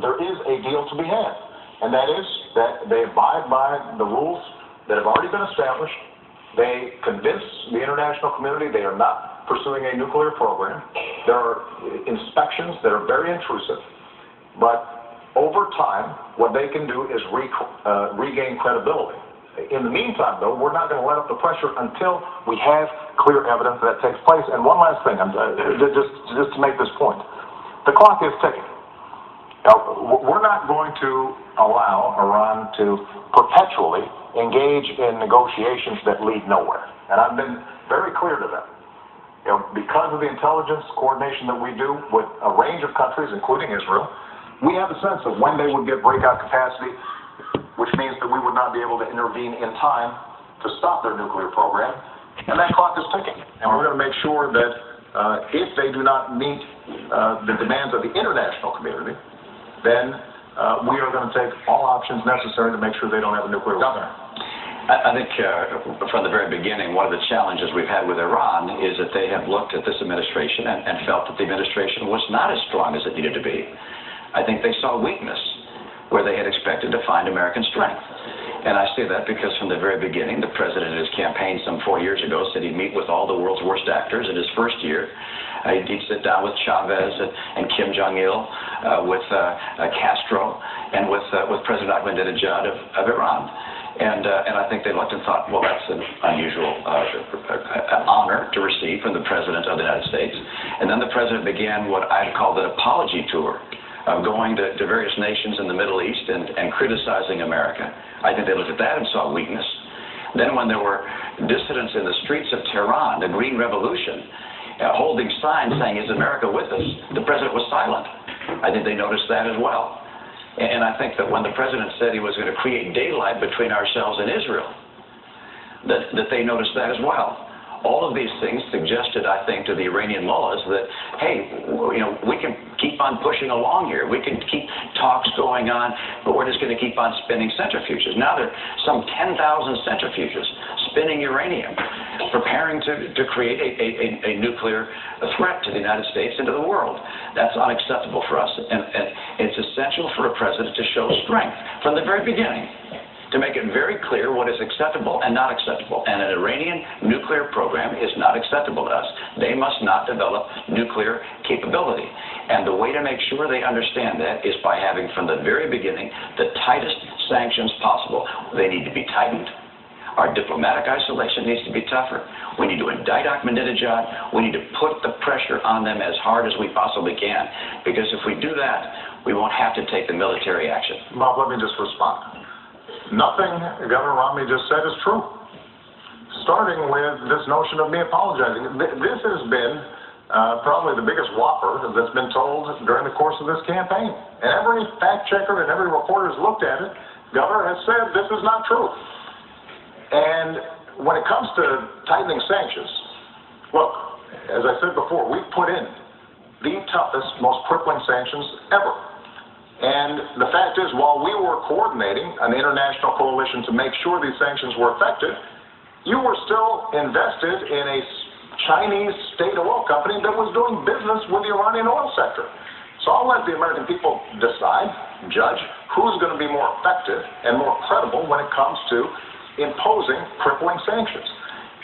there is a deal to be had, and that is that they abide by the rules that have already been established. They convince the international community they are not pursuing a nuclear program. There are inspections that are very intrusive, but over time, what they can do is regain credibility. In the meantime, though, we're not going to let up the pressure until we have clear evidence that takes place. And one last thing, just to make this point, the clock is ticking. Now, we're not going to allow Iran to perpetually engage in negotiations that lead nowhere. And I've been very clear to them. Because of the intelligence coordination that we do with a range of countries, including Israel, we have a sense of when they would get breakout capacity, which means that we would not be able to intervene in time to stop their nuclear program. And that clock is ticking. And we're going to make sure that if they do not meet the demands of the international community, then we are going to take all options necessary to make sure they don't have a nuclear weapon. I think from the very beginning, one of the challenges we've had with Iran is that they have looked at this administration and felt that the administration was not as strong as it needed to be. I think they saw weakness where they had expected to find American strength. And I say that because from the very beginning, the president in his campaign some 4 years ago said he'd meet with all the world's worst actors in his first year. He'd sit down with Chavez and Kim Jong-il, with Castro, and with President Ahmadinejad of Iran. And I think they looked and thought, well, that's an unusual honor to receive from the President of the United States. And then the President began what I'd call an apology tour, of going to various nations in the Middle East and criticizing America. I think they looked at that and saw weakness. Then when there were dissidents in the streets of Tehran, the Green Revolution, holding signs saying, "Is America with us?" the President was silent. I think they noticed that as well. And I think that when the President said he was going to create daylight between ourselves and Israel, that they noticed that as well. All of these things suggested, I think, to the Iranian mullahs that, hey, we can keep on pushing along here. We can keep talks going on, but we're just going to keep on spinning centrifuges. Now there are some 10,000 centrifuges spinning uranium, preparing to create a nuclear threat to the United States and to the world. That's unacceptable for us, and it's essential for a president to show strength from the very beginning, to make it very clear what is acceptable and not acceptable. And an Iranian nuclear program is not acceptable to us. They must not develop nuclear capability. And the way to make sure they understand that is by having, from the very beginning, the tightest sanctions possible. They need to be tightened. Our diplomatic isolation needs to be tougher. We need to indict Ahmadinejad. We need to put the pressure on them as hard as we possibly can. Because if we do that, we won't have to take the military action. Bob, let me just respond. Nothing Governor Romney just said is true. Starting with this notion of me apologizing. This has been probably the biggest whopper that's been told during the course of this campaign. And every fact checker and every reporter has looked at it. Governor has said this is not true. And when it comes to tightening sanctions, look, as I said before, we've put in the toughest, most crippling sanctions ever. And the fact is, while we were coordinating an international coalition to make sure these sanctions were effective, you were still invested in a Chinese state oil company that was doing business with the Iranian oil sector. So I'll let the American people decide, judge, who's going to be more effective and more credible when it comes to imposing crippling sanctions.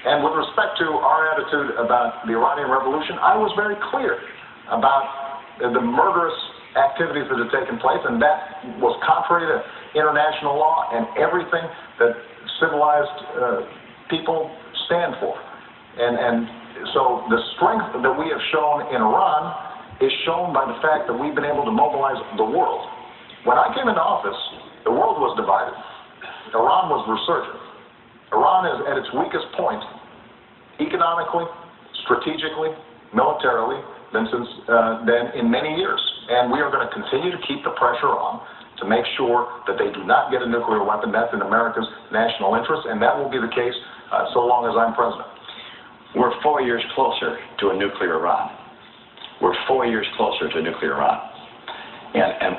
And with respect to our attitude about the Iranian Revolution, I was very clear about the murderous activities that had taken place, and that was contrary to international law and everything that civilized people stand for. And so the strength that we have shown in Iran is shown by the fact that we've been able to mobilize the world. When I came into office, the world was divided. Iran was resurgent. Iran is at its weakest point, economically, strategically, militarily, than in many years. And we are going to continue to keep the pressure on to make sure that they do not get a nuclear weapon. That's in America's national interest, and that will be the case so long as I'm president. We're 4 years closer to a nuclear Iran. We're 4 years closer to a nuclear Iran.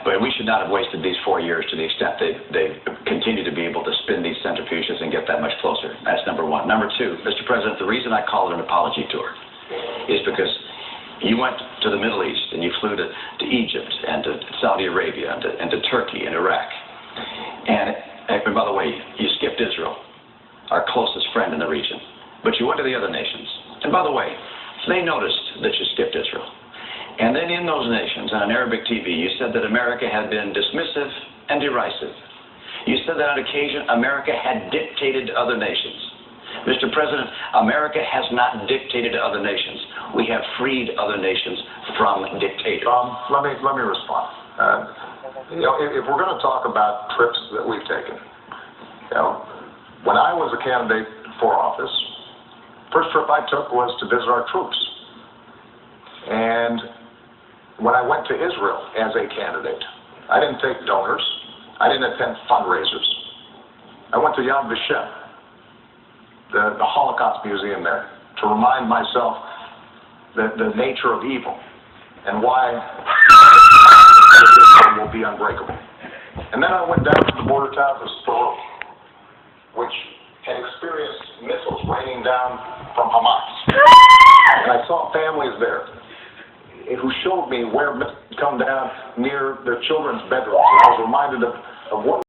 But we should not have wasted these 4 years to the extent they've continued to be able to spin these centrifuges and get that much closer. That's number one. Number two, Mr. President, the reason I call it an apology tour is because you went to the Middle East and you flew to Egypt and to Saudi Saudi Arabia, and to Turkey and Iraq. And by the way, you skipped Israel, our closest friend in the region. But you went to the other nations. And by the way, they noticed that you skipped Israel. And then in those nations, on Arabic TV, you said that America had been dismissive and derisive. You said that on occasion, America had dictated to other nations. Mr. President, America has not dictated to other nations. We have freed other nations from dictators. Let me respond. If we're going to talk about trips that we've taken, when I was a candidate for office, first trip I took was to visit our troops. And when I went to Israel as a candidate, I didn't take donors. I didn't attend fundraisers. I went to Yad Vashem, the Holocaust Museum there, to remind myself the nature of evil and why the system will be unbreakable. And then I went down to the border town of Sderot, which had experienced missiles raining down from Hamas. And I saw families there who showed me where missiles come down near their children's bedrooms. And I was reminded of what